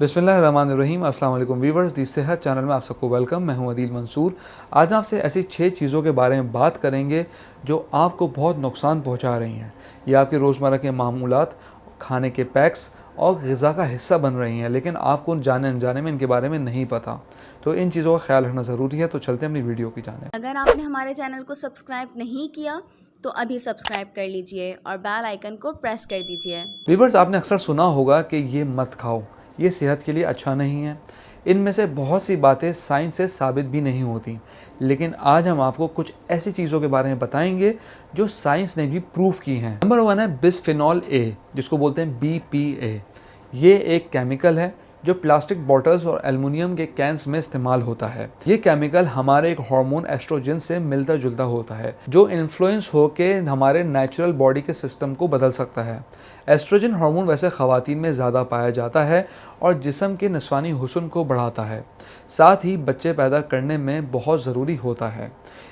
बिस्मिल्लाहिर्रहमानिर्रहीम। अस्सलाम वालेकुम व्यूवर्स, दी सेहत चैनल में आप सबको वेलकम। मैं हूं अदील मंसूर। आज आपसे ऐसी 6 चीज़ों के बारे में बात करेंगे जो आपको बहुत नुकसान पहुंचा रही हैं। ये आपके रोज़मर्रा के मामूलात, खाने के पैक्स और ग़िज़ा का हिस्सा बन रही हैं, लेकिन आपको जाने अनजाने में इनके बारे में नहीं पता। तो इन चीज़ों का ख्याल रखना ज़रूरी है। तो चलते हैं अपनी वीडियो की जानिब। अगर आपने हमारे चैनल को सब्सक्राइब नहीं किया तो अभी सब्सक्राइब कर लीजिए और बेल आइकन को प्रेस कर दीजिए। व्यूवर्स, आपने अक्सर सुना होगा कि ये मत खाओ, ये सेहत के लिए अच्छा नहीं है। इनमें से बहुत सी बातें साइंस से साबित भी नहीं होती, लेकिन आज हम आपको कुछ ऐसी चीज़ों के बारे में बताएंगे जो साइंस ने भी प्रूफ की हैं। नंबर 1 है बिस्फेनॉल ए, जिसको बोलते हैं BPA। ये एक केमिकल है जो प्लास्टिक बॉटल्स और एल्युमिनियम के कैंस में इस्तेमाल होता है। ये केमिकल हमारे एक हार्मोन एस्ट्रोजन से मिलता जुलता होता है, जो इन्फ्लुएंस होके हमारे नेचुरल बॉडी के सिस्टम को बदल सकता है। एस्ट्रोजन हार्मोन वैसे ख़वातीन में ज़्यादा पाया जाता है और जिस्म के नस्वानी हुस्न को बढ़ाता है, साथ ही बच्चे पैदा करने में बहुत ज़रूरी होता है।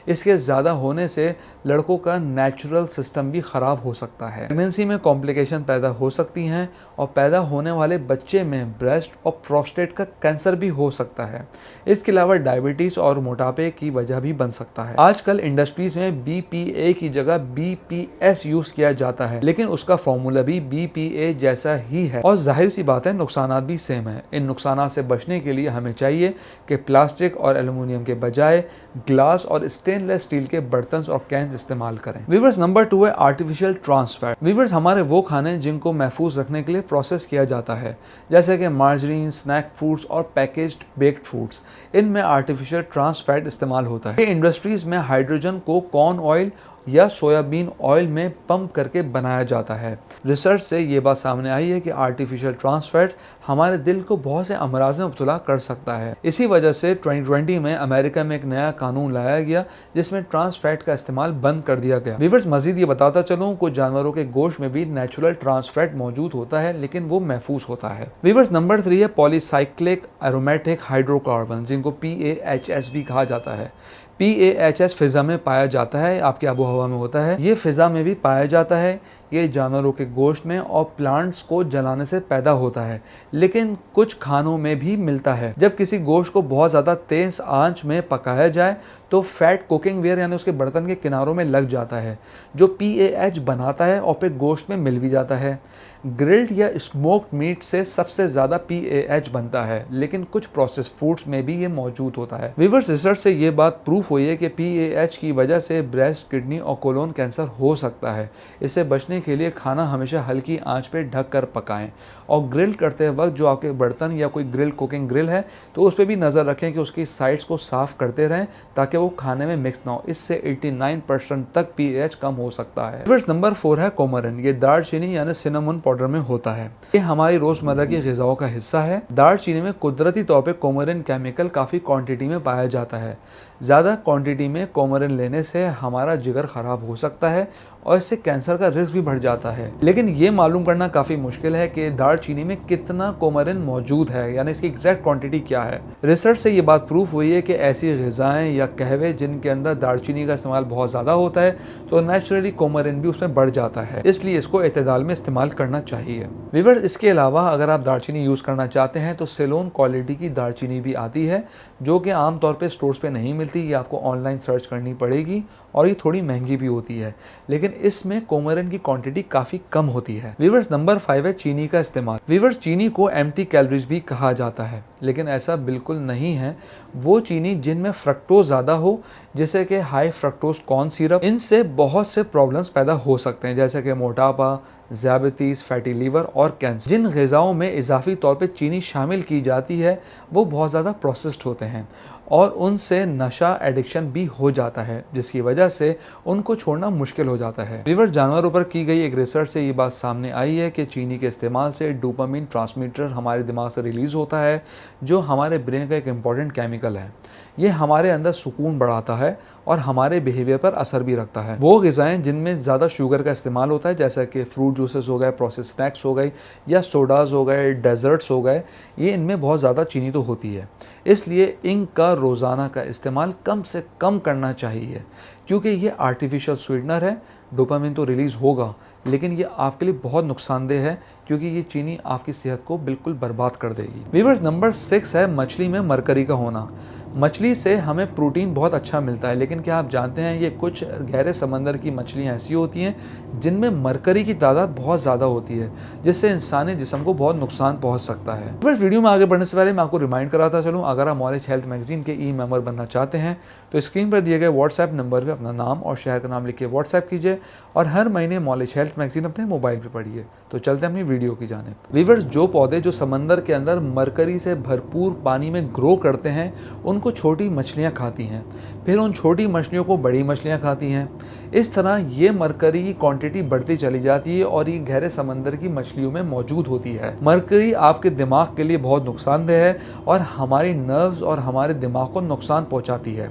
इसके ज़्यादा होने से लड़कों का नेचुरल सिस्टम भी ख़राब हो सकता है। प्रेगनेंसी में कॉम्प्लिकेशन पैदा हो सकती हैं और पैदा होने वाले बच्चे में ब्रेस्ट और प्रोस्टेट का कैंसर भी हो सकता है। इसके अलावा डायबिटीज़ और मोटापे की वजह भी बन सकता है। आजकल इंडस्ट्रीज़ में BPA की जगह BPS यूज़ किया जाता है, लेकिन उसका फॉर्मूला भी BPA जैसा ही है और जाहिर सी बात है नुकसानात भी सेम है। इन नुकसानात से बचने के लिए हमें चाहिए कि प्लास्टिक और एल्युमिनियम के बजाय ग्लास और स्टेनलेस स्टील के बर्तन और कैंस इस्तेमाल करें। व्यूअर्स, नंबर 2 है आर्टिफिशियल ट्रांस फैट। व्यूअर्स, हमारे वो खाने जिनको महफूज रखने के लिए प्रोसेस किया जाता है, जैसे कि मार्जरीन, स्नैक फूड्स और पैकेज्ड बेक्ड फूड्स, इनमें आर्टिफिशियल ट्रांस फैट इस्तेमाल होता है। इंडस्ट्रीज में हाइड्रोजन को कॉर्न ऑयल या सोयाबीन ऑयल में पंप करके बनाया जाता है। रिसर्च से ये बात सामने आई है कि आर्टिफिशियल ट्रांस फैट्स हमारे दिल को बहुत से अमराज में मुब्तला कर सकता है। इसी वजह से 2020 में अमेरिका में एक नया कानून लाया गया जिसमें ट्रांस फैट का इस्तेमाल बंद कर दिया गया। व्यूअर्स, मजीद ये बताता चलूँ, कुछ जानवरों के गोश्त में भी नेचुरल ट्रांस फैट मौजूद होता है, लेकिन वो महफूज होता है। व्यूअर्स, नंबर 3 है पॉलीसाइक्लिक एरोमेटिक हाइड्रोकार्बन, जिनको PAHS भी कहा जाता है। PAHS फिज़ा में पाया जाता है, आपकी आबो हवा में होता है। ये फिज़ा में भी पाया जाता है। ये जानवरों के गोश्त में और प्लांट्स को जलाने से पैदा होता है, लेकिन कुछ खानों में भी मिलता है। जब किसी गोश्त को बहुत ज़्यादा तेज़ आंच में पकाया जाए तो फैट कुकिंग वेयर यानी उसके बर्तन के किनारों में लग जाता है, जो PAH बनाता है और फिर गोश्त में मिल भी जाता है। ग्रिल्ड या स्मोक्ड मीट से सबसे ज़्यादा PAH बनता है, लेकिन कुछ प्रोसेस फूड्स में भी ये मौजूद होता है। व्यूअर्स, रिसर्च से ये बात प्रूफ हुई है कि PAH की वजह से ब्रेस्ट, किडनी और कोलोन कैंसर हो सकता है। इससे बचने के लिए खाना हमेशा हल्की आंच पे ढक कर पकाएं और ग्रिल करते वक्त जो आपके बर्तन या कोई ग्रिल कुकिंग ग्रिल है तो उस पर भी नज़र रखें कि उसकी साइड्स को साफ़ करते रहें ताकि वो खाने में मिक्स ना हो। इससे 89% तक PAH कम हो सकता है। व्यूअर्स, नंबर 4 है कोमरिन। ये दालचीनी यानी सिनेमन पाउडर में होता है। ये हमारी रोज़मर्रा की ग़िज़ाओं का हिस्सा है। दालचीनी में कुदरती तौर पे कोमरिन केमिकल काफ़ी क्वांटिटी में पाया जाता है। ज़्यादा क्वांटिटी में कोमरिन लेने से हमारा जिगर ख़राब हो सकता है और इससे कैंसर का रिस्क भी बढ़ जाता है। लेकिन ये मालूम करना काफ़ी मुश्किल है कि दालचीनी में कितना कोमरिन मौजूद है, यानी इसकी एग्जैक्ट क्वांटिटी क्या है। रिसर्च से ये बात प्रूफ हुई है कि ऐसी ग़िज़ाएँ या कहवे जिनके अंदर दालचीनी का इस्तेमाल बहुत ज़्यादा होता है तो नेचुरली कोमरिन भी उसमें बढ़ जाता है, इसलिए इसको एतदाल में इस्तेमाल करना चाहिए। व्यूअर्स, इसके अलावा अगर आप दालचीनी यूज़ करना चाहते हैं तो सेलोन क्वालिटी की दालचीनी भी आती है, जो कि आमतौर पर स्टोर्स पर नहीं मिलती। ये आपको ऑनलाइन सर्च करनी पड़ेगी और ये थोड़ी महंगी भी होती है, लेकिन इसमें कोमरिन की क्वांटिटी काफ़ी कम होती है। व्यूअर्स, नंबर 5 है चीनी का इस्तेमाल। व्यूअर्स, चीनी को एम्प्टी कैलोरीज भी कहा जाता है, लेकिन ऐसा बिल्कुल नहीं है। वो चीनी जिनमें फ्रक्टोज ज़्यादा हो, जैसे कि हाई फ्रक्टोज कॉर्न सिरप, इनसे बहुत से प्रॉब्लम्स पैदा हो सकते हैं, जैसे कि मोटापा, ज़्याबिटीज़, फैटी लीवर और कैंसर। जिन ग़िज़ाओं में इजाफी तौर पे चीनी शामिल की जाती है वो बहुत ज़्यादा प्रोसेस्ड होते हैं और उनसे नशा एडिक्शन भी हो जाता है, जिसकी वजह से उनको छोड़ना मुश्किल हो जाता है। व्यूअर्स, जानवरों पर की गई एक रिसर्च से ये बात सामने आई है कि चीनी के इस्तेमाल से डोपामिन ट्रांसमीटर हमारे दिमाग से रिलीज़ होता है, जो हमारे ब्रेन का एक इम्पॉर्टेंट केमिकल है। ये हमारे अंदर सुकून बढ़ाता है और हमारे बिहेवियर पर असर भी रखता है। वो ग़िज़ाएँ जिनमें ज़्यादा शुगर का इस्तेमाल होता है, जैसा कि फ्रूट जूसेस हो गए, प्रोसेस स्नैक्स हो गए या सोडाज हो गए, डेजर्ट्स हो गए, ये इनमें बहुत ज़्यादा चीनी तो होती है, इसलिए इनका रोज़ाना का इस्तेमाल कम से कम करना चाहिए, क्योंकि ये आर्टिफिशियल स्वीटनर है। डोपामिन तो रिलीज़ होगा, लेकिन ये आपके लिए बहुत नुकसानदेह है। क्योंकि ये चीनी आपकी सेहत को बिल्कुल बर्बाद कर देगी। व्यूअर्स, नंबर 6 है मछली में मरकरी का होना। मछली से हमें प्रोटीन बहुत अच्छा मिलता है, लेकिन क्या आप जानते हैं ये कुछ गहरे समंदर की मछलियाँ ऐसी होती हैं जिनमें मरकरी की तादाद बहुत ज़्यादा होती है, जिससे इंसानी जिस्म को बहुत नुकसान पहुंच सकता है। बस वीडियो में आगे बढ़ने से पहले मैं आपको रिमाइंड कराता चलूँ, अगर आप नॉलेज हेल्थ मैगजीन के ई मेंबर बनना चाहते हैं तो स्क्रीन पर दिए गए व्हाट्सएप नंबर पर अपना नाम और शहर का नाम लिख के व्हाट्सएप कीजिए और हर महीने नॉलेज हेल्थ मैगजीन अपने मोबाइल पर पढ़िए। तो चलते हैं अपनी वीडियो की जानिब। व्यूअर्स, जो पौधे जो समंदर के अंदर मरकरी से भरपूर पानी में ग्रो करते हैं उनको छोटी मछलियाँ खाती हैं, फिर उन छोटी मछलियों को बड़ी मछलियाँ खाती हैं। इस तरह ये मरकरी की क्वांटिटी बढ़ती चली जाती है और ये गहरे समंदर की मछलियों में मौजूद होती है। मरकरी आपके दिमाग के लिए बहुत नुकसानदेह है और हमारी नर्व्स और हमारे दिमाग को नुकसान पहुंचाती है।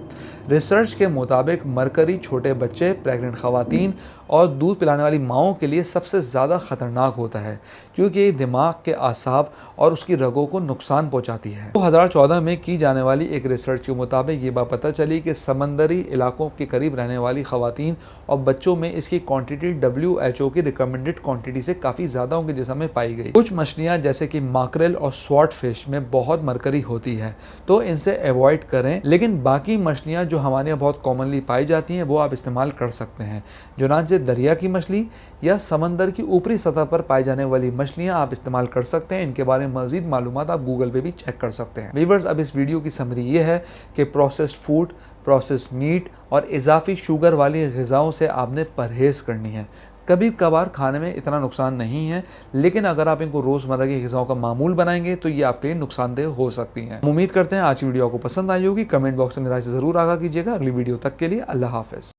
रिसर्च के मुताबिक मरकरी छोटे बच्चे, प्रेग्नेंट खवातीन और दूध पिलाने वाली माओं के लिए सबसे ज़्यादा ख़तरनाक होता है, क्योंकि ये दिमाग के आसाब और उसकी रगों को नुकसान पहुंचाती है। 2014 में की जाने वाली एक रिसर्च के मुताबिक ये बात पता चली कि समंदरी इलाकों के करीब रहने वाली खवातीन और बच्चों में इसकी क्वांटिटी WHO की रिकमेंडेड क्वांटिटी से काफ़ी ज़्यादा उनके जिस्म में पाई गई। कुछ मछलियाँ जैसे कि माकरेल और स्वॉर्ड फिश में बहुत मरकरी होती है, तो इनसे अवॉइड करें, लेकिन बाकी मछलियाँ जो हमारे यहाँ बहुत कॉमनली पाई जाती हैं वो आप इस्तेमाल कर सकते हैं। जो दरिया की मछली या समंदर की ऊपरी सतह पर पाई जाने वाली मछलियां आप इस्तेमाल कर सकते हैं। इनके बारे में मज़ीद मालूमात आप गूगल पे भी चेक कर सकते हैं। व्यूअर्स, अब इस वीडियो की समरी ये है कि प्रोसेस्ड फूड, प्रोसेस्ड मीट और इजाफी शुगर वाली ग़िज़ाओं से आपने परहेज़ करनी है। कभी कभार खाने में इतना नुकसान नहीं है, लेकिन अगर आप इनको रोज़मर्रा की ग़िज़ाओं का मामूल बनाएंगे तो ये आपके लिए नुकसानदेह हो सकती हैं। उम्मीद करते हैं आज की वीडियो आपको पसंद आई होगी। कमेंट बॉक्स में मेरा से ज़रूर आगाह कीजिएगा। अगली वीडियो तक के लिए अल्लाह हाफ़िज़।